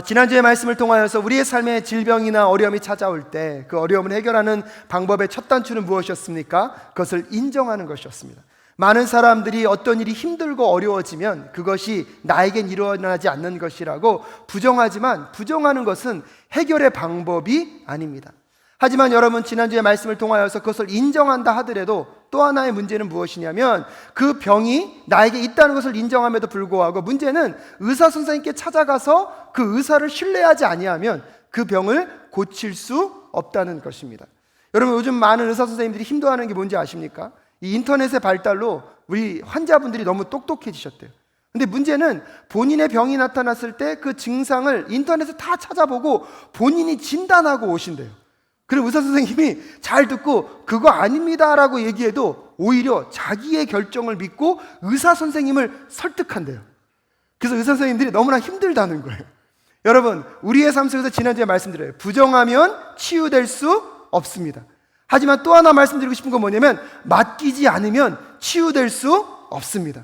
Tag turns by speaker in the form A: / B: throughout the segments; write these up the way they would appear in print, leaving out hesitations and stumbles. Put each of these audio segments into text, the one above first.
A: 지난주의 말씀을 통하여서 우리의 삶에 질병이나 어려움이 찾아올 때 그 어려움을 해결하는 방법의 첫 단추는 무엇이었습니까? 그것을 인정하는 것이었습니다. 많은 사람들이 어떤 일이 힘들고 어려워지면 그것이 나에겐 일어나지 않는 것이라고 부정하지만, 부정하는 것은 해결의 방법이 아닙니다. 하지만 여러분, 지난주의 말씀을 통하여서 그것을 인정한다 하더라도 또 하나의 문제는 무엇이냐면, 그 병이 나에게 있다는 것을 인정함에도 불구하고 문제는 의사 선생님께 찾아가서 그 의사를 신뢰하지 아니하면 그 병을 고칠 수 없다는 것입니다. 여러분, 요즘 많은 의사 선생님들이 힘들어하는 게 뭔지 아십니까? 이 인터넷의 발달로 우리 환자분들이 너무 똑똑해지셨대요. 근데 문제는 본인의 병이 나타났을 때 그 증상을 인터넷에 다 찾아보고 본인이 진단하고 오신대요. 그리고 의사 선생님이 잘 듣고 그거 아닙니다 라고 얘기해도 오히려 자기의 결정을 믿고 의사 선생님을 설득한대요. 그래서 의사 선생님들이 너무나 힘들다는 거예요. 여러분, 우리의 삶 속에서 지난주에 말씀드려요. 부정하면 치유될 수 없습니다. 하지만 또 하나 말씀드리고 싶은 건 뭐냐면, 맡기지 않으면 치유될 수 없습니다.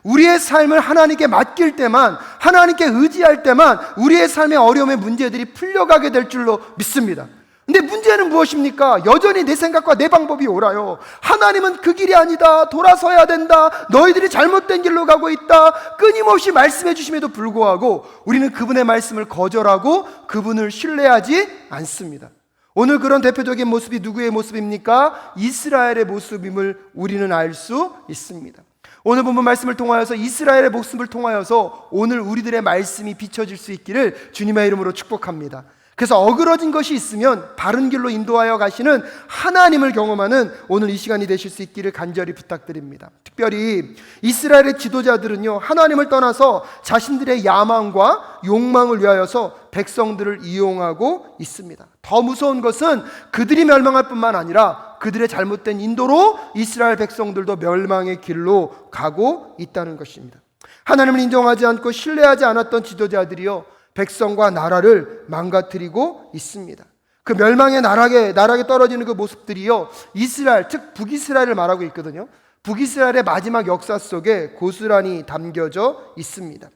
A: 우리의 삶을 하나님께 맡길 때만, 하나님께 의지할 때만 우리의 삶의 어려움의 문제들이 풀려가게 될 줄로 믿습니다. 근데 문제는 무엇입니까? 여전히 내 생각과 내 방법이 옳아요. 하나님은 그 길이 아니다, 돌아서야 된다, 너희들이 잘못된 길로 가고 있다, 끊임없이 말씀해 주심에도 불구하고 우리는 그분의 말씀을 거절하고 그분을 신뢰하지 않습니다. 오늘 그런 대표적인 모습이 누구의 모습입니까? 이스라엘의 모습임을 우리는 알 수 있습니다. 오늘 본문 말씀을 통하여서, 이스라엘의 모습을 통하여서 오늘 우리들의 말씀이 비춰질 수 있기를 주님의 이름으로 축복합니다. 그래서 어그러진 것이 있으면 바른 길로 인도하여 가시는 하나님을 경험하는 오늘 이 시간이 되실 수 있기를 간절히 부탁드립니다. 특별히 이스라엘의 지도자들은요, 하나님을 떠나서 자신들의 야망과 욕망을 위하여서 백성들을 이용하고 있습니다. 더 무서운 것은 그들이 멸망할 뿐만 아니라 그들의 잘못된 인도로 이스라엘 백성들도 멸망의 길로 가고 있다는 것입니다. 하나님을 인정하지 않고 신뢰하지 않았던 지도자들이요, 백성과 나라를 망가뜨리고 있습니다. 그 멸망의 나락에 떨어지는 그 모습들이요, 이스라엘, 즉 북이스라엘을 말하고 있거든요. 북이스라엘의 마지막 역사 속에 고스란히 담겨져 있습니다.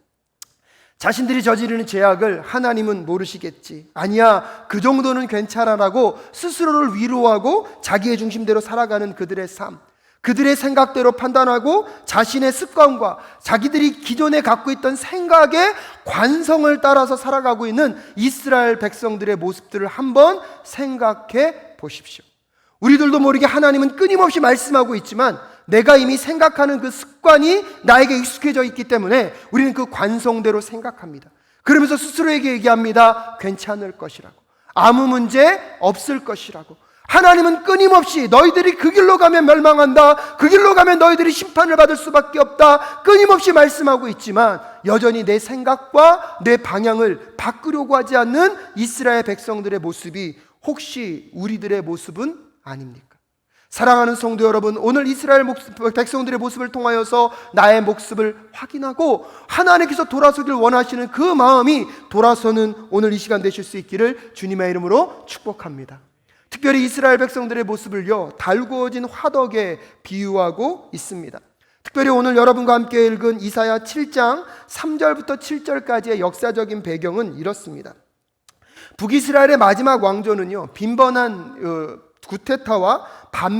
A: 자신들이 저지르는 죄악을 하나님은 모르시겠지, 아니야 그 정도는 괜찮아라고 스스로를 위로하고 자기의 중심대로 살아가는 그들의 삶, 그들의 생각대로 판단하고 자신의 습관과 자기들이 기존에 갖고 있던 생각의 관성을 따라서 살아가고 있는 이스라엘 백성들의 모습들을 한번 생각해 보십시오. 우리들도 모르게 하나님은 끊임없이 말씀하고 있지만 내가 이미 생각하는 그 습관이 나에게 익숙해져 있기 때문에 우리는 그 관성대로 생각합니다. 그러면서 스스로에게 얘기합니다. 괜찮을 것이라고, 아무 문제 없을 것이라고. 하나님은 끊임없이 너희들이 그 길로 가면 멸망한다, 그 길로 가면 너희들이 심판을 받을 수밖에 없다, 끊임없이 말씀하고 있지만 여전히 내 생각과 내 방향을 바꾸려고 하지 않는 이스라엘 백성들의 모습이 혹시 우리들의 모습은 아닙니까? 사랑하는 성도 여러분, 오늘 이스라엘 백성들의 모습을 통하여서 나의 모습을 확인하고 하나님께서 돌아서길 원하시는 그 마음이 돌아서는 오늘 이 시간 되실 수 있기를 주님의 이름으로 축복합니다. 특별히 이스라엘 백성들의 모습을요, 달구어진 화덕에 비유하고 있습니다. 특별히 오늘 여러분과 함께 읽은 이사야 7장 3절부터 7절까지의 역사적인 배경은 이렇습니다. 북이스라엘의 마지막 왕조는요, 빈번한 구테타와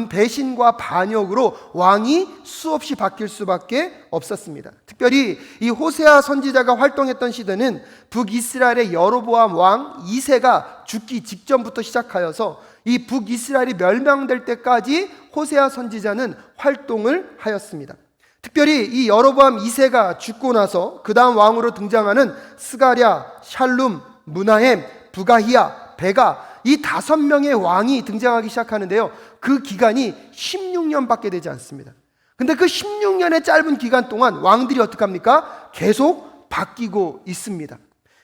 A: 배신과 반역으로 왕이 수없이 바뀔 수밖에 없었습니다. 특별히 이 호세아 선지자가 활동했던 시대는 북이스라엘의 여로보암 왕 2세가 죽기 직전부터 시작하여서 이 북이스라엘이 멸망될 때까지 호세아 선지자는 활동을 하였습니다. 특별히 이 여로보암 2세가 죽고 나서 그 다음 왕으로 등장하는 스가랴, 샬룸, 므나헴, 부가히야, 베가, 이 5명의 왕이 등장하기 시작하는데요, 그 기간이 16년밖에 되지 않습니다. 근데 그 16년의 짧은 기간 동안 왕들이 어떡합니까? 계속 바뀌고 있습니다.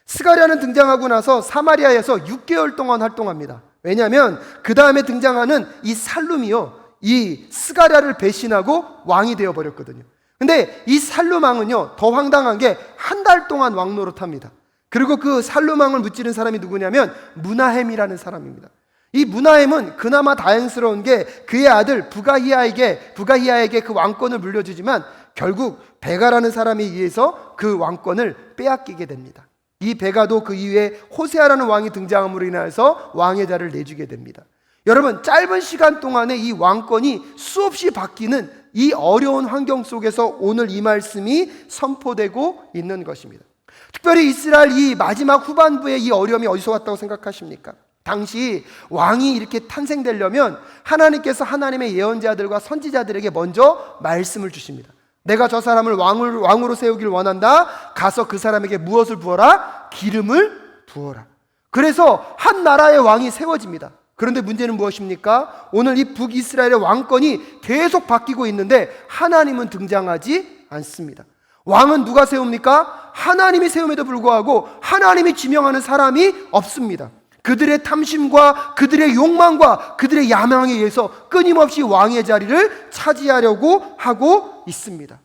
A: 스가랴는 등장하고 나서 사마리아에서 6개월 동안 활동합니다. 왜냐하면 그 다음에 등장하는 이 살룸이요, 이 스가랴를 배신하고 왕이 되어버렸거든요. 근데 이 살룸 왕은요, 더 황당한 게 한 달 동안 왕 노릇합니다. 그리고 그 살룸 왕을 무찌른 사람이 누구냐면 므나헴이라는 사람입니다. 이 므나헴은 그나마 다행스러운 게 그의 아들 부가히야에게 그 왕권을 물려주지만 결국 베가라는 사람에 의해서 그 왕권을 빼앗기게 됩니다. 이 베가도 그 이후에 호세아라는 왕이 등장함으로 인하여서 왕의 자리를 내주게 됩니다. 여러분, 짧은 시간 동안에 이 왕권이 수없이 바뀌는 이 어려운 환경 속에서 오늘 이 말씀이 선포되고 있는 것입니다. 특별히 이스라엘 이 마지막 후반부의 이 어려움이 어디서 왔다고 생각하십니까? 당시 왕이 이렇게 탄생되려면 하나님께서 하나님의 예언자들과 선지자들에게 먼저 말씀을 주십니다. 내가 저 사람을 왕으로 세우길 원한다. 가서 그 사람에게 무엇을 부어라? 기름을 부어라. 그래서 한 나라의 왕이 세워집니다. 그런데 문제는 무엇입니까? 오늘 이 북이스라엘의 왕권이 계속 바뀌고 있는데 하나님은 등장하지 않습니다. 왕은 누가 세웁니까? 하나님이 세움에도 불구하고 하나님이 지명하는 사람이 없습니다. 그들의 탐심과 그들의 욕망과 그들의 야망에 의해서 끊임없이 왕의 자리를 차지하려고 하고 있습니다.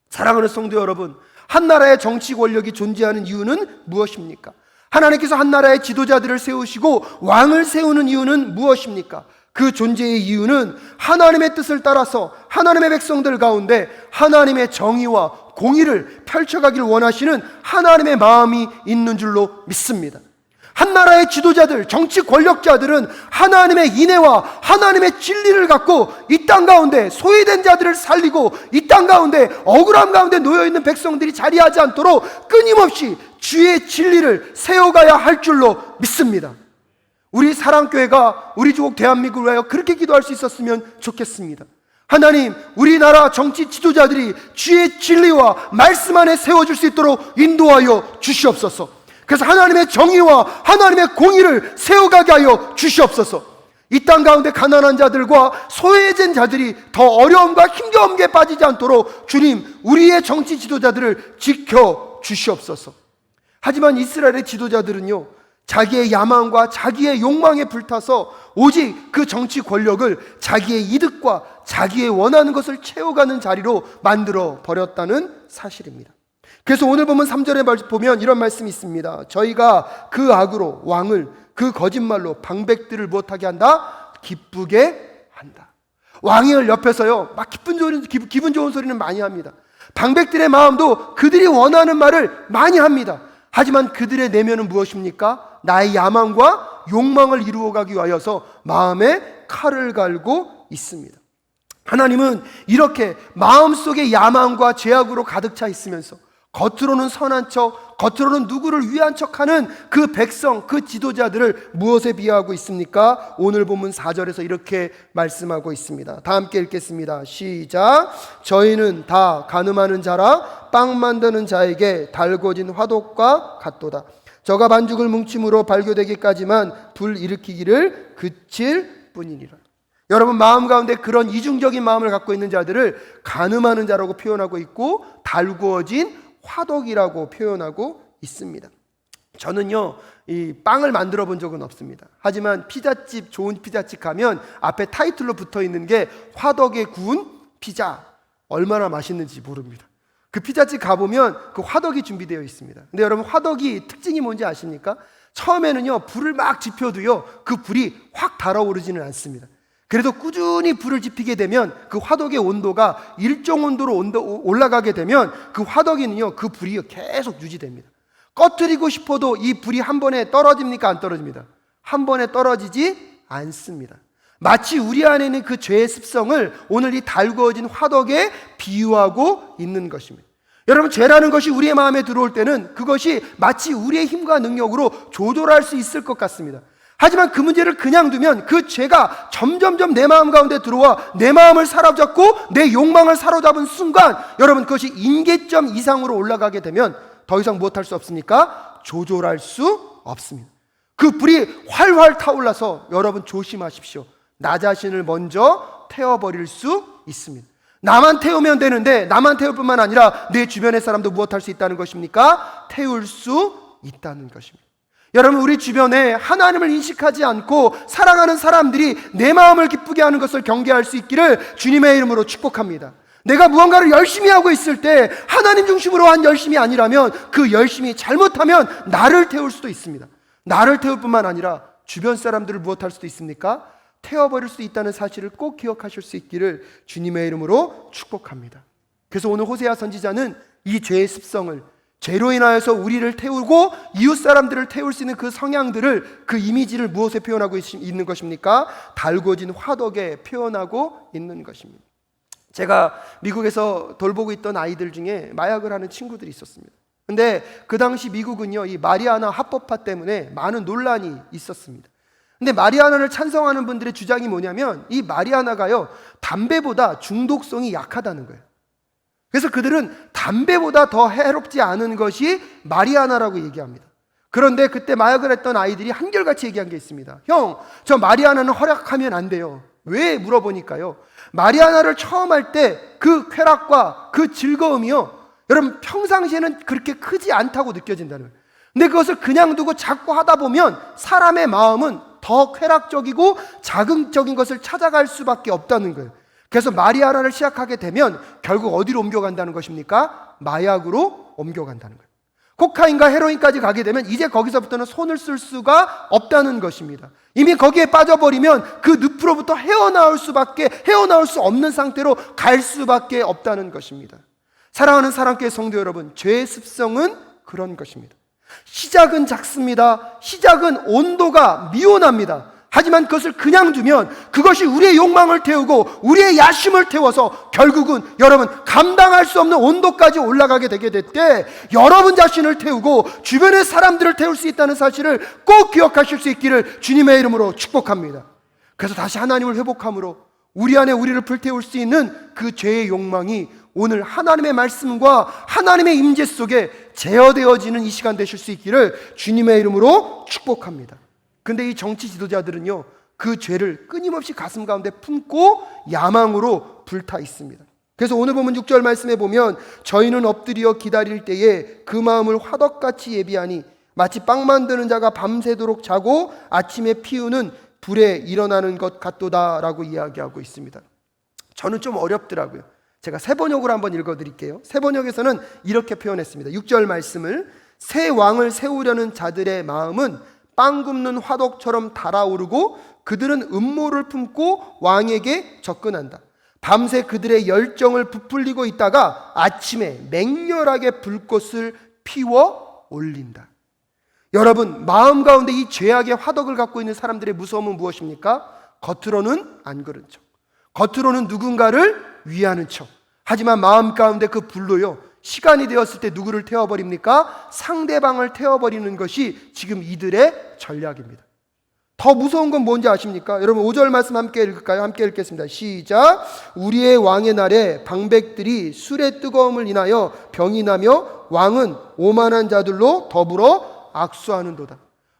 A: 사랑하는 성도 여러분, 한 나라의 정치 권력이 존재하는 이유는 무엇입니까? 하나님께서 한 나라의 지도자들을 세우시고 왕을 세우는 이유는 무엇입니까? 그 존재의 이유는 하나님의 뜻을 따라서 하나님의 백성들 가운데 하나님의 정의와 공의를 펼쳐가길 원하시는 하나님의 마음이 있는 줄로 믿습니다. 한 나라의 지도자들, 정치 권력자들은 하나님의 인애와 하나님의 진리를 갖고 이 땅 가운데 소외된 자들을 살리고 이 땅 가운데 억울함 가운데 놓여있는 백성들이 자리하지 않도록 끊임없이 주의 진리를 세워가야 할 줄로 믿습니다. 우리 사랑교회가 우리 조국 대한민국을 위하여 그렇게 기도할 수 있었으면 좋겠습니다. 하나님, 우리나라 정치 지도자들이 주의 진리와 말씀 안에 세워줄 수 있도록 인도하여 주시옵소서. 그래서 하나님의 정의와 하나님의 공의를 세워가게 하여 주시옵소서. 이 땅 가운데 가난한 자들과 소외된 자들이 더 어려움과 힘겨움에 빠지지 않도록 주님, 우리의 정치 지도자들을 지켜 주시옵소서. 하지만 이스라엘의 지도자들은요, 자기의 야망과 자기의 욕망에 불타서 오직 그 정치 권력을 자기의 이득과 자기의 원하는 것을 채워가는 자리로 만들어 버렸다는 사실입니다. 그래서 오늘 보면 3절에 보면 이런 말씀이 있습니다. 저희가 그 악으로 왕을, 그 거짓말로 방백들을 못하게 한다? 기쁘게 한다. 왕을 옆에서요, 막 기분 좋은 소리는 많이 합니다. 방백들의 마음도 그들이 원하는 말을 많이 합니다. 하지만 그들의 내면은 무엇입니까? 나의 야망과 욕망을 이루어가기 위하여서 마음에 칼을 갈고 있습니다. 하나님은 이렇게 마음속에 야망과 죄악으로 가득 차 있으면서 겉으로는 선한 척, 겉으로는 누구를 위한 척하는 그 백성, 그 지도자들을 무엇에 비하하고 있습니까? 오늘 본문 4절에서 이렇게 말씀하고 있습니다. 다 함께 읽겠습니다. 시작. 저희는 다 가늠하는 자라 빵 만드는 자에게 달궈진 화독과 같도다. 저가 반죽을 뭉침으로 발교되기까지만 불 일으키기를 그칠 뿐이니라. 여러분, 마음 가운데 그런 이중적인 마음을 갖고 있는 자들을 가늠하는 자라고 표현하고 있고 달구어진 화덕이라고 표현하고 있습니다. 저는요, 이 빵을 만들어 본 적은 없습니다. 하지만 피자집, 좋은 피자집 가면 앞에 타이틀로 붙어 있는 게 화덕에 구운 피자, 얼마나 맛있는지 모릅니다. 그 피자집 가보면 그 화덕이 준비되어 있습니다. 근데 여러분, 화덕이 특징이 뭔지 아십니까? 처음에는요, 불을 막 지펴도요, 그 불이 확 달아오르지는 않습니다. 그래도 꾸준히 불을 지피게 되면 그 화덕의 온도가 일정 온도로 올라가게 되면 그 화덕에는요, 그 불이 계속 유지됩니다. 꺼뜨리고 싶어도 이 불이 한 번에 떨어집니까? 안 떨어집니다. 한 번에 떨어지지 않습니다. 마치 우리 안에 있는 그 죄의 습성을 오늘 이 달구어진 화덕에 비유하고 있는 것입니다. 여러분, 죄라는 것이 우리의 마음에 들어올 때는 그것이 마치 우리의 힘과 능력으로 조절할 수 있을 것 같습니다. 하지만 그 문제를 그냥 두면 그 죄가 점점점 내 마음 가운데 들어와 내 마음을 사로잡고 내 욕망을 사로잡은 순간, 여러분, 그것이 임계점 이상으로 올라가게 되면 더 이상 무엇할 수 없습니까? 조절할 수 없습니다. 그 불이 활활 타올라서 여러분 조심하십시오. 나 자신을 먼저 태워버릴 수 있습니다. 나만 태우면 되는데 나만 태울 뿐만 아니라 내 주변의 사람도 무엇할 수 있다는 것입니까? 태울 수 있다는 것입니다. 여러분, 우리 주변에 하나님을 인식하지 않고 살아가는 사람들이 내 마음을 기쁘게 하는 것을 경계할 수 있기를 주님의 이름으로 축복합니다. 내가 무언가를 열심히 하고 있을 때 하나님 중심으로 한 열심이 아니라면 그 열심이 잘못하면 나를 태울 수도 있습니다. 나를 태울 뿐만 아니라 주변 사람들을 무엇할 수도 있습니까? 태워버릴 수 있다는 사실을 꼭 기억하실 수 있기를 주님의 이름으로 축복합니다. 그래서 오늘 호세아 선지자는 이 죄의 습성을 죄로 인하여서 우리를 태우고 이웃 사람들을 태울 수 있는 그 성향들을, 그 이미지를 무엇에 표현하고 있는 것입니까? 달궈진 화덕에 표현하고 있는 것입니다. 제가 미국에서 돌보고 있던 아이들 중에 마약을 하는 친구들이 있었습니다. 근데 그 당시 미국은요, 이 마리아나 합법화 때문에 많은 논란이 있었습니다. 근데 마리아나를 찬성하는 분들의 주장이 뭐냐면, 이 마리아나가요, 담배보다 중독성이 약하다는 거예요. 그래서 그들은 담배보다 더 해롭지 않은 것이 마리아나라고 얘기합니다. 그런데 그때 마약을 했던 아이들이 한결같이 얘기한 게 있습니다. 형, 저 마리아나는 허락하면 안 돼요. 왜? 물어보니까요, 마리아나를 처음 할 때 그 쾌락과 그 즐거움이요, 여러분 평상시에는 그렇게 크지 않다고 느껴진다는 거예요. 근데 그것을 그냥 두고 자꾸 하다 보면 사람의 마음은 더 쾌락적이고 자극적인 것을 찾아갈 수밖에 없다는 거예요. 그래서 마리아나를 시작하게 되면 결국 어디로 옮겨간다는 것입니까? 마약으로 옮겨간다는 거예요. 코카인과 헤로인까지 가게 되면 이제 거기서부터는 손을 쓸 수가 없다는 것입니다. 이미 거기에 빠져버리면 그 늪으로부터 헤어나올 수 없는 상태로 갈 수밖에 없다는 것입니다. 사랑하는 사랑교회 성도 여러분, 죄의 습성은 그런 것입니다. 시작은 작습니다. 시작은 온도가 미온합니다. 하지만 그것을 그냥 두면 그것이 우리의 욕망을 태우고 우리의 야심을 태워서 결국은 여러분 감당할 수 없는 온도까지 올라가게 되게 될 때 여러분 자신을 태우고 주변의 사람들을 태울 수 있다는 사실을 꼭 기억하실 수 있기를 주님의 이름으로 축복합니다. 그래서 다시 하나님을 회복함으로 우리 안에 우리를 불태울 수 있는 그 죄의 욕망이 오늘 하나님의 말씀과 하나님의 임재 속에 제어되어지는 이 시간 되실 수 있기를 주님의 이름으로 축복합니다. 근데 이 정치 지도자들은요, 그 죄를 끊임없이 가슴 가운데 품고 야망으로 불타 있습니다. 그래서 오늘 보면 6절 말씀에 보면, 저희는 엎드려 기다릴 때에 그 마음을 화덕같이 예비하니 마치 빵 만드는 자가 밤새도록 자고 아침에 피우는 불에 일어나는 것 같도다 라고 이야기하고 있습니다. 저는 좀 어렵더라고요. 제가 새번역으로 한번 읽어드릴게요. 새번역에서는 이렇게 표현했습니다. 6절 말씀을, 새 왕을 세우려는 자들의 마음은 빵 굽는 화덕처럼 달아오르고 그들은 음모를 품고 왕에게 접근한다. 밤새 그들의 열정을 부풀리고 있다가 아침에 맹렬하게 불꽃을 피워 올린다. 여러분, 마음 가운데 이 죄악의 화덕을 갖고 있는 사람들의 무서움은 무엇입니까? 겉으로는 안 그런 척, 겉으로는 누군가를 위하는 척, 하지만 마음 가운데 그 불로요, 시간이 되었을 때 누구를 태워버립니까? 상대방을 태워버리는 것이 지금 이들의 전략입니다. 더 무서운 건 뭔지 아십니까? 여러분 5절 말씀 함께 읽을까요? 함께 읽겠습니다. 시작. 우리의 왕의 날에 방백들이 술의 뜨거움을 인하여 병이 나며 왕은 오만한 자들로 더불어 악수하는도다.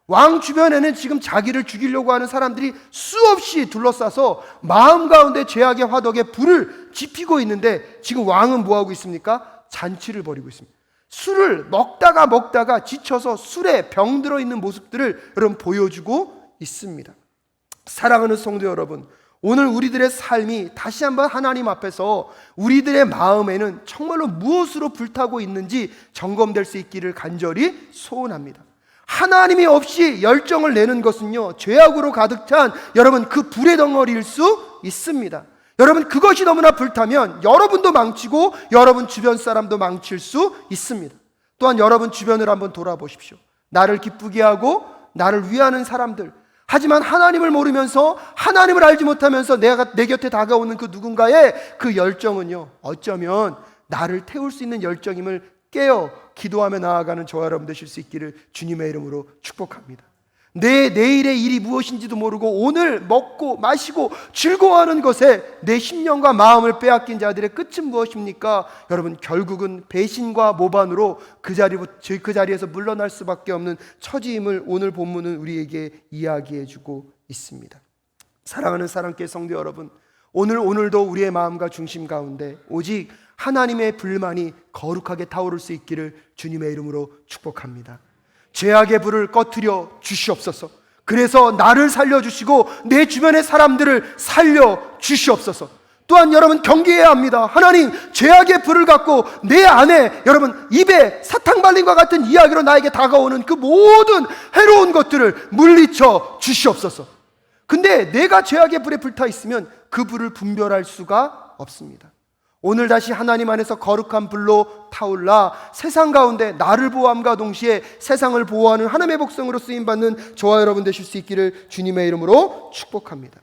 A: 왕 주변에는 지금 자기를 죽이려고 하는 사람들이 수없이 둘러싸서 마음 가운데 죄악의 화덕에 불을 지피고 있는데 지금 왕은 뭐하고 있습니까? 잔치를 벌이고 있습니다. 술을 먹다가 지쳐서 술에 병들어 있는 모습들을 여러분 보여주고 있습니다. 사랑하는 성도 여러분, 오늘 우리들의 삶이 다시 한번 하나님 앞에서 우리들의 마음에는 정말로 무엇으로 불타고 있는지 점검될 수 있기를 간절히 소원합니다. 하나님이 없이 열정을 내는 것은요, 죄악으로 가득 찬 여러분 그 불의 덩어리일 수 있습니다. 여러분, 그것이 너무나 불타면 여러분도 망치고 여러분 주변 사람도 망칠 수 있습니다. 또한 여러분 주변을 한번 돌아보십시오. 나를 기쁘게 하고 나를 위하는 사람들, 하지만 하나님을 모르면서 하나님을 알지 못하면서 내 곁에 다가오는 그 누군가의 그 열정은요, 어쩌면 나를 태울 수 있는 열정임을 깨어 기도하며 나아가는 저와 여러분 되실 수 있기를 주님의 이름으로 축복합니다. 내 내일의 일이 무엇인지도 모르고 오늘 먹고 마시고 즐거워하는 것에 내 심령과 마음을 빼앗긴 자들의 끝은 무엇입니까? 여러분, 결국은 배신과 모반으로 그 자리에서 물러날 수밖에 없는 처지임을 오늘 본문은 우리에게 이야기해주고 있습니다. 사랑하는 사랑교회 성도 여러분, 오늘도 우리의 마음과 중심 가운데 오직 하나님의 불만이 거룩하게 타오를 수 있기를 주님의 이름으로 축복합니다. 죄악의 불을 꺼트려 주시옵소서. 그래서 나를 살려주시고 내 주변의 사람들을 살려주시옵소서. 또한 여러분 경계해야 합니다. 하나님, 죄악의 불을 갖고 내 안에 여러분 입에 사탕 발림과 같은 이야기로 나에게 다가오는 그 모든 해로운 것들을 물리쳐 주시옵소서. 근데 내가 죄악의 불에 불타 있으면 그 불을 분별할 수가 없습니다. 오늘 다시 하나님 안에서 거룩한 불로 타올라 세상 가운데 나를 보호함과 동시에 세상을 보호하는 하나님의 백성으로 쓰임받는 저와 여러분 되실 수 있기를 주님의 이름으로 축복합니다.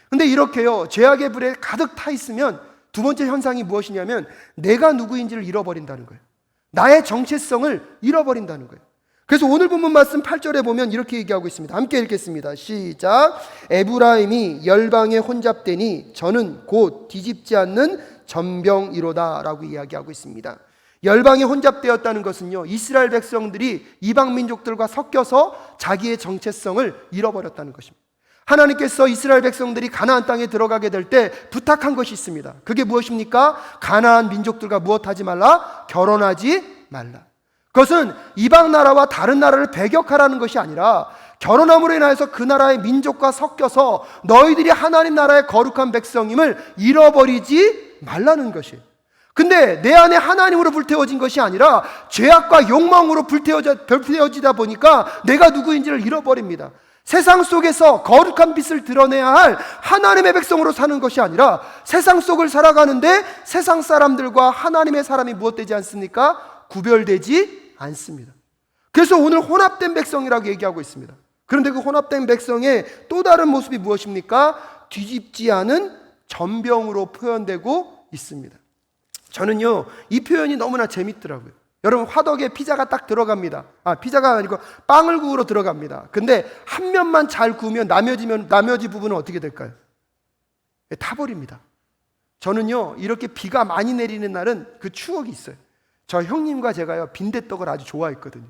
A: 근데 이렇게요, 죄악의 불에 가득 타 있으면 두 번째 현상이 무엇이냐면 내가 누구인지를 잃어버린다는 거예요. 나의 정체성을 잃어버린다는 거예요. 그래서 오늘 본문 말씀 8절에 보면 이렇게 얘기하고 있습니다. 함께 읽겠습니다. 시작. 에브라임이 열방에 혼잡되니 저는 곧 뒤집지 않는 전병이로다 라고 이야기하고 있습니다. 열방에 혼잡되었다는 것은요, 이스라엘 백성들이 이방 민족들과 섞여서 자기의 정체성을 잃어버렸다는 것입니다. 하나님께서 이스라엘 백성들이 가나안 땅에 들어가게 될 때 부탁한 것이 있습니다. 그게 무엇입니까? 가나안 민족들과 무엇하지 말라? 결혼하지 말라. 그것은 이방 나라와 다른 나라를 배격하라는 것이 아니라 결혼함으로 인하여서 그 나라의 민족과 섞여서 너희들이 하나님 나라의 거룩한 백성임을 잃어버리지 말라는 것이에요. 근데 내 안에 하나님으로 불태워진 것이 아니라 죄악과 욕망으로 불태워지다 보니까 내가 누구인지를 잃어버립니다. 세상 속에서 거룩한 빛을 드러내야 할 하나님의 백성으로 사는 것이 아니라 세상 속을 살아가는데 세상 사람들과 하나님의 사람이 무엇되지 않습니까? 구별되지 않습니다. 그래서 오늘 혼합된 백성이라고 얘기하고 있습니다. 그런데 그 혼합된 백성의 또 다른 모습이 무엇입니까? 뒤집지 않은 전병으로 표현되고 있습니다. 저는요, 이 표현이 너무나 재밌더라고요. 여러분, 화덕에 피자가 딱 들어갑니다. 피자가 아니고 빵을 구우러 들어갑니다. 근데 한 면만 잘 구우면 나머지 부분은 어떻게 될까요? 타버립니다. 저는요, 이렇게 비가 많이 내리는 날은 그 추억이 있어요. 저 형님과 제가요, 빈대떡을 아주 좋아했거든요.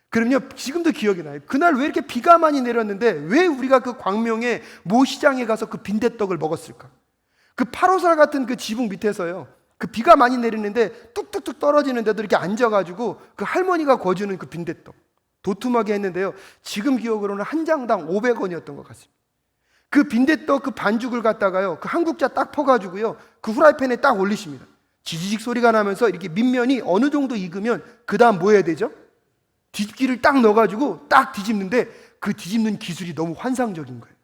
A: 그럼요, 지금도 기억이 나요. 그날 왜 이렇게 비가 많이 내렸는데 왜 우리가 그 광명의 모시장에 가서 그 빈대떡을 먹었을까? 그 8호살 같은 그 지붕 밑에서요, 그 비가 많이 내리는데 뚝뚝뚝 떨어지는데도 이렇게 앉아가지고 그 할머니가 구워주는 그 빈대떡 도톰하게 했는데요, 지금 기억으로는 한 장당 500원이었던 것 같습니다. 그 빈대떡 그 반죽을 갖다가요, 그 한국자 딱 퍼가지고요, 그 후라이팬에 딱 올리십니다. 지지직 소리가 나면서 이렇게 밑면이 어느 정도 익으면 그 다음 뭐 해야 되죠? 뒤집기를 딱 넣어가지고 딱 뒤집는데 그 뒤집는 기술이 너무 환상적인 거예요.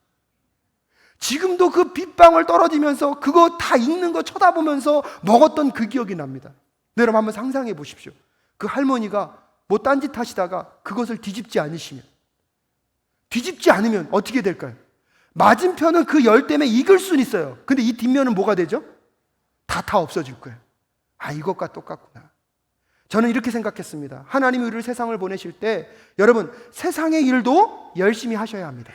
A: 지금도 그 빗방울 떨어지면서 그거 다 익는 거 쳐다보면서 먹었던 그 기억이 납니다. 네, 여러분 한번 상상해 보십시오. 그 할머니가 뭐 딴짓 하시다가 그것을 뒤집지 않으면 어떻게 될까요? 맞은편은 그 열 때문에 익을 수는 있어요. 근데 이 뒷면은 뭐가 되죠? 다 없어질 거예요. 이것과 똑같구나. 저는 이렇게 생각했습니다. 하나님이 우리를 세상을 보내실 때 여러분, 세상의 일도 열심히 하셔야 합니다.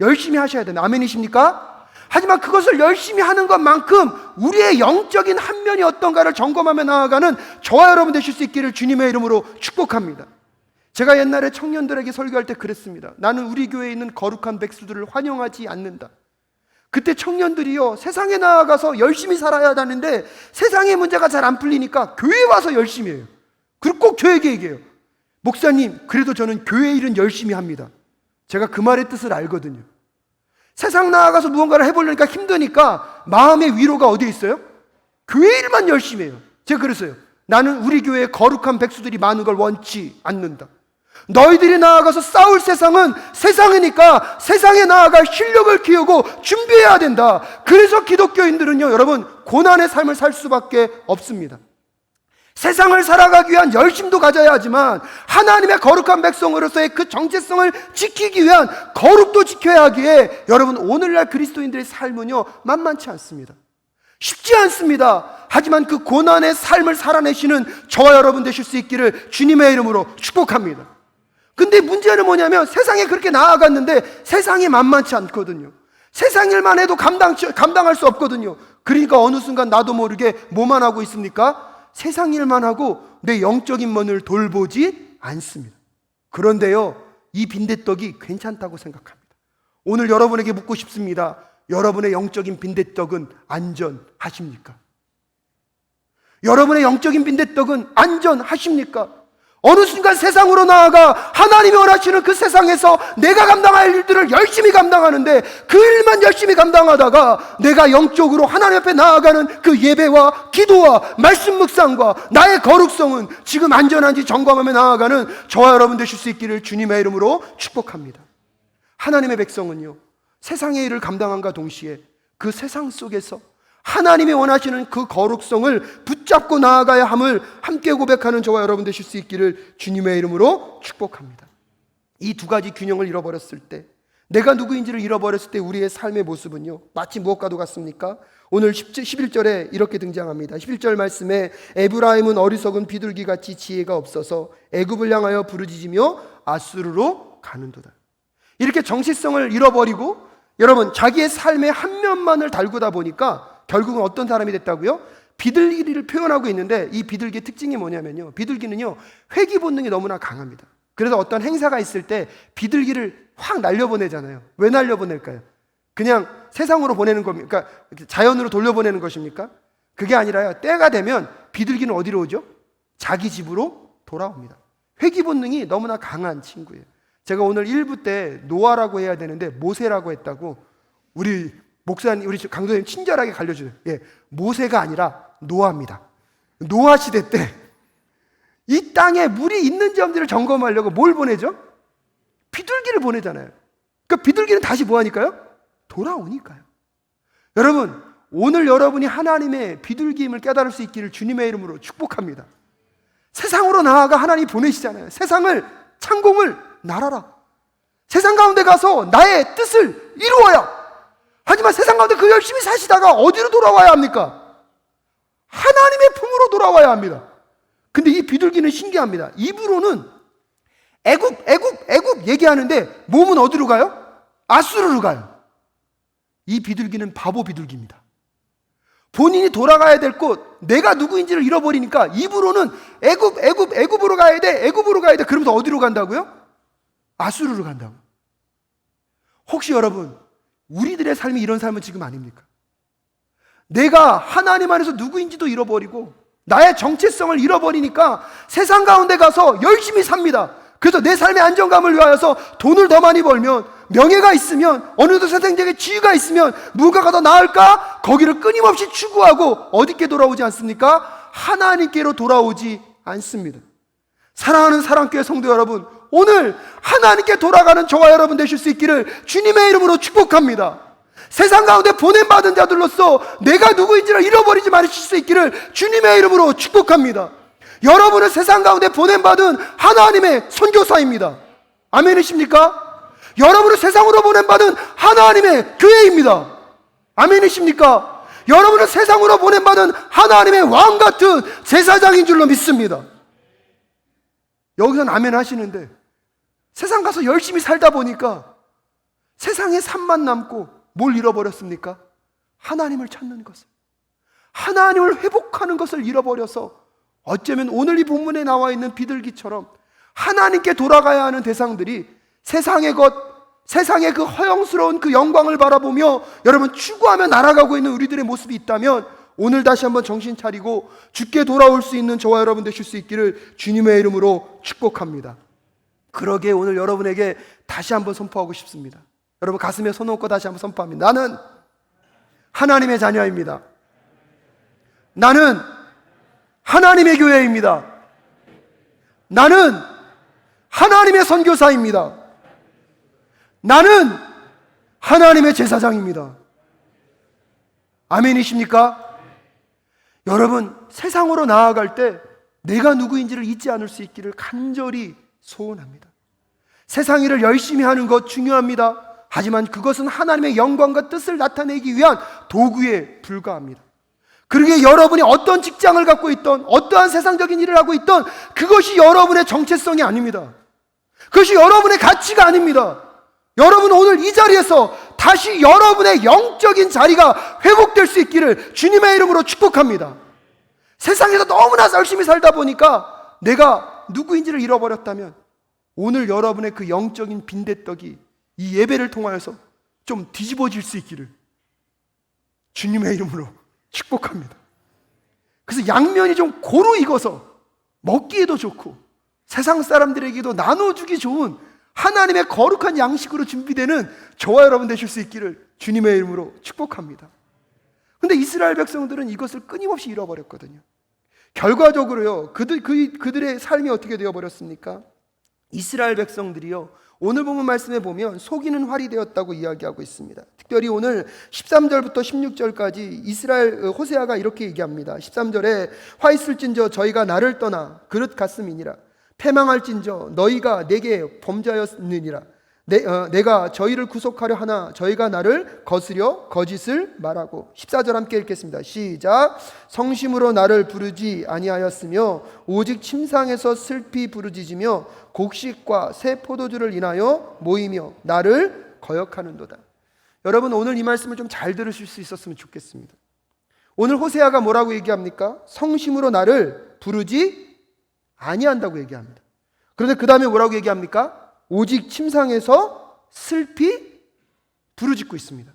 A: 열심히 하셔야 됩니다. 아멘이십니까? 하지만 그것을 열심히 하는 것만큼 우리의 영적인 한 면이 어떤가를 점검하며 나아가는 저와 여러분 되실 수 있기를 주님의 이름으로 축복합니다. 제가 옛날에 청년들에게 설교할 때 그랬습니다. 나는 우리 교회에 있는 거룩한 백수들을 환영하지 않는다. 그때 청년들이요, 세상에 나아가서 열심히 살아야 하는데 세상의 문제가 잘 안 풀리니까 교회에 와서 열심히 해요. 그리고 꼭 저에게 얘기해요. 목사님, 그래도 저는 교회 일은 열심히 합니다. 제가 그 말의 뜻을 알거든요. 세상 나아가서 무언가를 해보려니까 힘드니까 마음의 위로가 어디에 있어요? 교회 일만 열심히 해요. 제가 그랬어요. 나는 우리 교회에 거룩한 백수들이 많은 걸 원치 않는다. 너희들이 나아가서 싸울 세상은 세상이니까 세상에 나아갈 실력을 키우고 준비해야 된다. 그래서 기독교인들은요, 여러분, 고난의 삶을 살 수밖에 없습니다. 세상을 살아가기 위한 열심도 가져야 하지만 하나님의 거룩한 백성으로서의 그 정체성을 지키기 위한 거룩도 지켜야 하기에 여러분, 오늘날 그리스도인들의 삶은요, 만만치 않습니다. 쉽지 않습니다. 하지만 그 고난의 삶을 살아내시는 저와 여러분 되실 수 있기를 주님의 이름으로 축복합니다. 근데 문제는 뭐냐면 세상에 그렇게 나아갔는데 세상이 만만치 않거든요. 세상 일만 해도 감당할 수 없거든요. 그러니까 어느 순간 나도 모르게 뭐만 하고 있습니까? 세상 일만 하고 내 영적인 면을 돌보지 않습니다. 그런데요, 이 빈대떡이 괜찮다고 생각합니다. 오늘 여러분에게 묻고 싶습니다. 여러분의 영적인 빈대떡은 안전하십니까? 여러분의 영적인 빈대떡은 안전하십니까? 어느 순간 세상으로 나아가 하나님이 원하시는 그 세상에서 내가 감당할 일들을 열심히 감당하는데 그 일만 열심히 감당하다가 내가 영적으로 하나님 앞에 나아가는 그 예배와 기도와 말씀 묵상과 나의 거룩성은 지금 안전한지 점검하며 나아가는 저와 여러분 되실 수 있기를 주님의 이름으로 축복합니다. 하나님의 백성은요, 세상의 일을 감당함과 동시에 그 세상 속에서 하나님이 원하시는 그 거룩성을 붙잡고 나아가야 함을 함께 고백하는 저와 여러분 되실 수 있기를 주님의 이름으로 축복합니다. 이 두 가지 균형을 잃어버렸을 때, 내가 누구인지를 잃어버렸을 때 우리의 삶의 모습은요, 마치 무엇과도 같습니까? 오늘 11절에 이렇게 등장합니다. 11절 말씀에 에브라임은 어리석은 비둘기같이 지혜가 없어서 애굽을 향하여 부르짖으며 아수르로 가는도다. 이렇게 정체성을 잃어버리고 여러분 자기의 삶의 한 면만을 달구다 보니까 결국은 어떤 사람이 됐다고요? 비둘기를 표현하고 있는데, 이 비둘기의 특징이 뭐냐면요, 비둘기는요 회귀 본능이 너무나 강합니다. 그래서 어떤 행사가 있을 때 비둘기를 확 날려보내잖아요. 왜 날려보낼까요? 그냥 세상으로 보내는 겁니까? 그러니까 자연으로 돌려보내는 것입니까? 그게 아니라요, 때가 되면 비둘기는 어디로 오죠? 자기 집으로 돌아옵니다. 회귀 본능이 너무나 강한 친구예요. 제가 오늘 1부 때 노아라고 해야 되는데 모세라고 했다고 우리 목사님, 우리 강도님 친절하게 가르쳐줘요. 예, 모세가 아니라 노아입니다. 노아 시대 때 이 땅에 물이 있는지 없는지를 점검하려고 뭘 보내죠? 비둘기를 보내잖아요. 그러니까 비둘기는 다시 뭐 하니까요? 돌아오니까요. 여러분, 오늘 여러분이 하나님의 비둘기임을 깨달을 수 있기를 주님의 이름으로 축복합니다. 세상으로 나아가 하나님이 보내시잖아요. 세상을, 창공을 날아라. 세상 가운데 가서 나의 뜻을 이루어야. 하지만 세상 가운데 그 열심히 사시다가 어디로 돌아와야 합니까? 하나님의 품으로 돌아와야 합니다. 근데 이 비둘기는 신기합니다. 입으로는 애굽 얘기하는데 몸은 어디로 가요? 아수르로 가요. 이 비둘기는 바보 비둘기입니다. 본인이 돌아가야 될 곳, 내가 누구인지를 잃어버리니까 입으로는 애굽으로 가야 돼, 애굽으로 가야 돼. 그러면서 어디로 간다고요? 아수르로 간다고. 혹시 여러분, 우리들의 삶이 이런 삶은 지금 아닙니까? 내가 하나님 안에서 누구인지도 잃어버리고 나의 정체성을 잃어버리니까 세상 가운데 가서 열심히 삽니다. 그래서 내 삶의 안정감을 위하여서 돈을 더 많이 벌면, 명예가 있으면, 어느 정도 세상적인 지위가 있으면 무가가 더 나을까? 거기를 끊임없이 추구하고 어디께 돌아오지 않습니까? 하나님께로 돌아오지 않습니다. 사랑하는 사랑교회 성도 여러분, 오늘 하나님께 돌아가는 저와 여러분 되실 수 있기를 주님의 이름으로 축복합니다. 세상 가운데 보냄받은 자들로서 내가 누구인지를 잃어버리지 마실 수 있기를 주님의 이름으로 축복합니다. 여러분은 세상 가운데 보냄받은 하나님의 선교사입니다. 아멘이십니까? 여러분은 세상으로 보냄받은 하나님의 교회입니다. 아멘이십니까? 여러분은 세상으로 보냄받은 하나님의 왕 같은 제사장인 줄로 믿습니다. 여기서는 아멘 하시는데 세상 가서 열심히 살다 보니까 세상에 삶만 남고 뭘 잃어버렸습니까? 하나님을 찾는 것을, 하나님을 회복하는 것을 잃어버려서 어쩌면 오늘 이 본문에 나와 있는 비둘기처럼 하나님께 돌아가야 하는 대상들이 세상의 것, 세상의 그 허영스러운 그 영광을 바라보며 여러분 추구하며 날아가고 있는 우리들의 모습이 있다면 오늘 다시 한번 정신 차리고 주께 돌아올 수 있는 저와 여러분 되실 수 있기를 주님의 이름으로 축복합니다. 그러기에 오늘 여러분에게 다시 한번 선포하고 싶습니다. 여러분 가슴에 손 얹고 다시 한번 선포합니다. 나는 하나님의 자녀입니다. 나는 하나님의 교회입니다. 나는 하나님의 선교사입니다. 나는 하나님의 제사장입니다. 아멘이십니까? 여러분 세상으로 나아갈 때 내가 누구인지를 잊지 않을 수 있기를 간절히 소원합니다. 세상 일을 열심히 하는 것 중요합니다. 하지만 그것은 하나님의 영광과 뜻을 나타내기 위한 도구에 불과합니다. 그러기에 여러분이 어떤 직장을 갖고 있던, 어떠한 세상적인 일을 하고 있던 그것이 여러분의 정체성이 아닙니다. 그것이 여러분의 가치가 아닙니다. 여러분 오늘 이 자리에서 다시 여러분의 영적인 자리가 회복될 수 있기를 주님의 이름으로 축복합니다. 세상에서 너무나 열심히 살다 보니까 내가 누구인지를 잃어버렸다면 오늘 여러분의 그 영적인 빈대떡이 이 예배를 통하여서 좀 뒤집어질 수 있기를 주님의 이름으로 축복합니다. 그래서 양면이 좀 고루 익어서 먹기에도 좋고 세상 사람들에게도 나눠주기 좋은 하나님의 거룩한 양식으로 준비되는 저와 여러분 되실 수 있기를 주님의 이름으로 축복합니다. 근데 이스라엘 백성들은 이것을 끊임없이 잃어버렸거든요. 결과적으로요, 그들의 삶이 어떻게 되어버렸습니까? 이스라엘 백성들이요, 오늘 본문 말씀에 보면 속이는 활이 되었다고 이야기하고 있습니다. 특별히 오늘 13절부터 16절까지 이스라엘 호세아가 이렇게 얘기합니다. 13절에 화 있을진저 저희가 나를 떠나 그릇 같음이니라. 패망할진저 너희가 내게 범죄하였느니라. 내가 저희를 구속하려 하나 저희가 나를 거스려 거짓을 말하고. 14절 함께 읽겠습니다. 시작. 성심으로 나를 부르지 아니하였으며 오직 침상에서 슬피 부르짖으며 곡식과 새 포도주를 인하여 모이며 나를 거역하는도다. 여러분, 오늘 이 말씀을 좀 잘 들으실 수 있었으면 좋겠습니다. 오늘 호세아가 뭐라고 얘기합니까? 성심으로 나를 부르지 아니한다고 얘기합니다. 그런데 그 다음에 뭐라고 얘기합니까? 오직 침상에서 슬피 부르짖고 있습니다.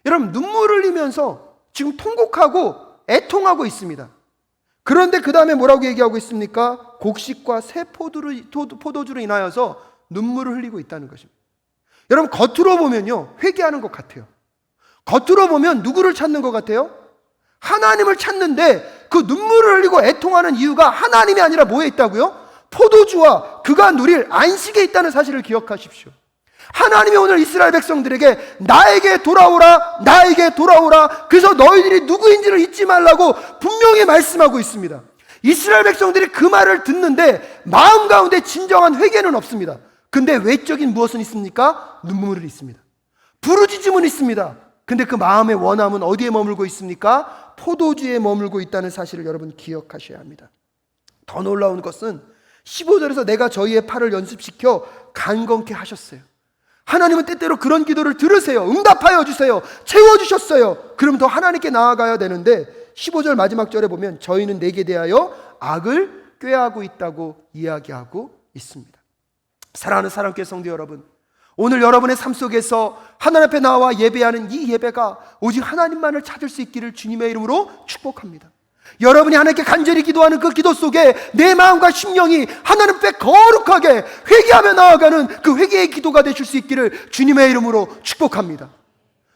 A: 여러분, 눈물을 흘리면서 지금 통곡하고 애통하고 있습니다. 그런데 그 다음에 뭐라고 얘기하고 있습니까? 곡식과 새 포도주로 인하여서 눈물을 흘리고 있다는 것입니다. 여러분, 겉으로 보면요, 회개하는 것 같아요. 겉으로 보면 누구를 찾는 것 같아요? 하나님을 찾는데 그 눈물을 흘리고 애통하는 이유가 하나님이 아니라 뭐에 있다고요? 포도주와 그가 누릴 안식에 있다는 사실을 기억하십시오. 하나님이 오늘 이스라엘 백성들에게 나에게 돌아오라, 나에게 돌아오라, 그래서 너희들이 누구인지를 잊지 말라고 분명히 말씀하고 있습니다. 이스라엘 백성들이 그 말을 듣는데 마음 가운데 진정한 회개는 없습니다. 근데 외적인 무엇은 있습니까? 눈물은 있습니다. 부르짖음은 있습니다. 근데 그 마음의 원함은 어디에 머물고 있습니까? 포도주에 머물고 있다는 사실을 여러분 기억하셔야 합니다. 더 놀라운 것은 15절에서 내가 저희의 팔을 연습시켜 강건케 하셨어요. 하나님은 때때로 그런 기도를 들으세요. 응답하여 주세요. 채워주셨어요. 그럼 더 하나님께 나아가야 되는데 15절 마지막 절에 보면 저희는 내게 대하여 악을 꾀하고 있다고 이야기하고 있습니다. 사랑하는 사랑교회 성도 여러분, 오늘 여러분의 삶 속에서 하나님 앞에 나와 예배하는 이 예배가 오직 하나님만을 찾을 수 있기를 주님의 이름으로 축복합니다. 여러분이 하나님께 간절히 기도하는 그 기도 속에 내 마음과 심령이 하나님 앞에 거룩하게 회개하며 나아가는 그 회개의 기도가 되실 수 있기를 주님의 이름으로 축복합니다.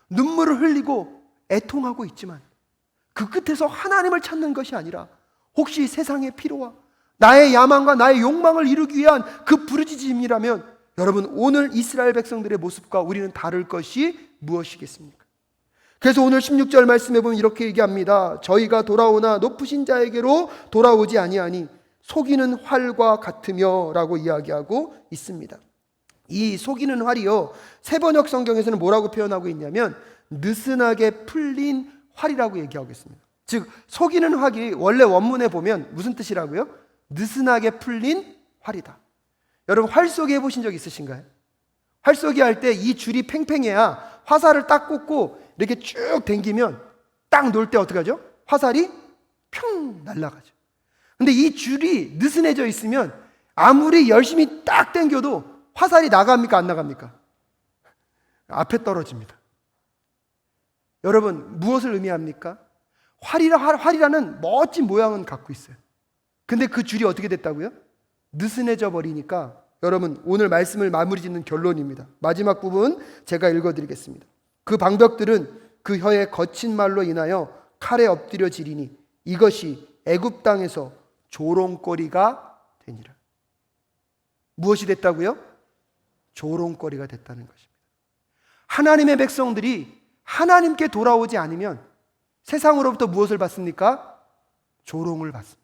A: 눈물을 흘리고 애통하고 있지만 그 끝에서 하나님을 찾는 것이 아니라 혹시 세상의 필요와 나의 야망과 나의 욕망을 이루기 위한 그 부르짖음이라면 여러분, 오늘 이스라엘 백성들의 모습과 우리는 다를 것이 무엇이겠습니까? 그래서 오늘 16절 말씀에 보면 이렇게 얘기합니다. 저희가 돌아오나 높으신 자에게로 돌아오지 아니하니 속이는 활과 같으며 라고 이야기하고 있습니다. 이 속이는 활이요, 새번역 성경에서는 뭐라고 표현하고 있냐면 느슨하게 풀린 활이라고 얘기하고 있습니다. 즉 속이는 활이 원래 원문에 보면 무슨 뜻이라고요? 느슨하게 풀린 활이다. 여러분, 활쏘기 해보신 적 있으신가요? 활쏘기 할 때 이 줄이 팽팽해야 화살을 딱 꽂고 이렇게 쭉 당기면 딱 놓을 때 어떻게 하죠? 화살이 평 날아가죠. 근데 이 줄이 느슨해져 있으면 아무리 열심히 딱 당겨도 화살이 나갑니까? 안 나갑니까? 앞에 떨어집니다. 여러분, 무엇을 의미합니까? 활이라는 멋진 모양은 갖고 있어요. 근데 그 줄이 어떻게 됐다고요? 느슨해져 버리니까 여러분, 오늘 말씀을 마무리 짓는 결론입니다. 마지막 부분 제가 읽어드리겠습니다. 그 방벽들은 그 혀의 거친 말로 인하여 칼에 엎드려지리니 이것이 애굽 땅에서 조롱거리가 되니라. 무엇이 됐다고요? 조롱거리가 됐다는 것입니다. 하나님의 백성들이 하나님께 돌아오지 않으면 세상으로부터 무엇을 받습니까? 조롱을 받습니다.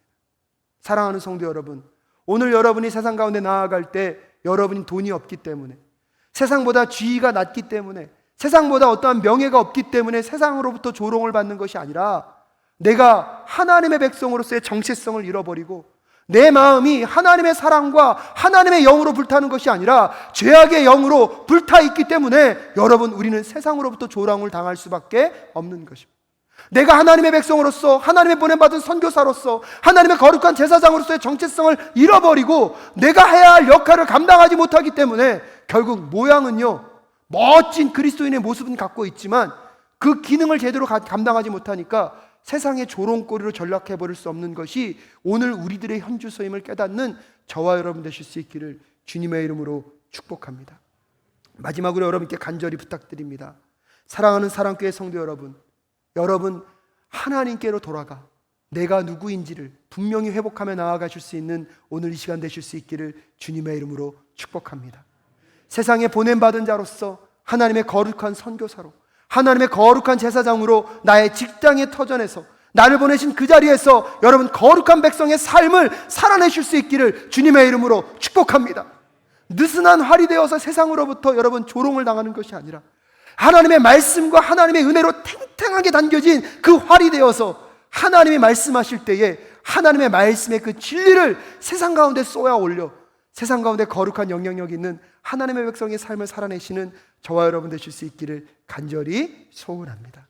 A: 사랑하는 성도 여러분, 오늘 여러분이 세상 가운데 나아갈 때 여러분이 돈이 없기 때문에, 세상보다 지위가 낮기 때문에, 세상보다 어떠한 명예가 없기 때문에 세상으로부터 조롱을 받는 것이 아니라 내가 하나님의 백성으로서의 정체성을 잃어버리고 내 마음이 하나님의 사랑과 하나님의 영으로 불타는 것이 아니라 죄악의 영으로 불타 있기 때문에 여러분, 우리는 세상으로부터 조롱을 당할 수밖에 없는 것입니다. 내가 하나님의 백성으로서, 하나님의 보냄받은 선교사로서, 하나님의 거룩한 제사장으로서의 정체성을 잃어버리고 내가 해야 할 역할을 감당하지 못하기 때문에 결국 모양은요, 멋진 그리스도인의 모습은 갖고 있지만 그 기능을 제대로 감당하지 못하니까 세상의 조롱거리로 전락해버릴 수 없는 것이 오늘 우리들의 현주소임을 깨닫는 저와 여러분 되실 수 있기를 주님의 이름으로 축복합니다. 마지막으로 여러분께 간절히 부탁드립니다. 사랑하는 사랑교회 성도 여러분, 여러분 하나님께로 돌아가 내가 누구인지를 분명히 회복하며 나아가실 수 있는 오늘 이 시간 되실 수 있기를 주님의 이름으로 축복합니다. 축복합니다. 세상에 보냄받은 자로서, 하나님의 거룩한 선교사로, 하나님의 거룩한 제사장으로 나의 직장의 터전에서, 나를 보내신 그 자리에서 여러분 거룩한 백성의 삶을 살아내실 수 있기를 주님의 이름으로 축복합니다. 느슨한 활이 되어서 세상으로부터 여러분 조롱을 당하는 것이 아니라 하나님의 말씀과 하나님의 은혜로 탱탱하게 담겨진 그 활이 되어서 하나님이 말씀하실 때에 하나님의 말씀의 그 진리를 세상 가운데 쏘아 올려 세상 가운데 거룩한 영향력 있는 하나님의 백성의 삶을 살아내시는 저와 여러분 되실 수 있기를 간절히 소원합니다.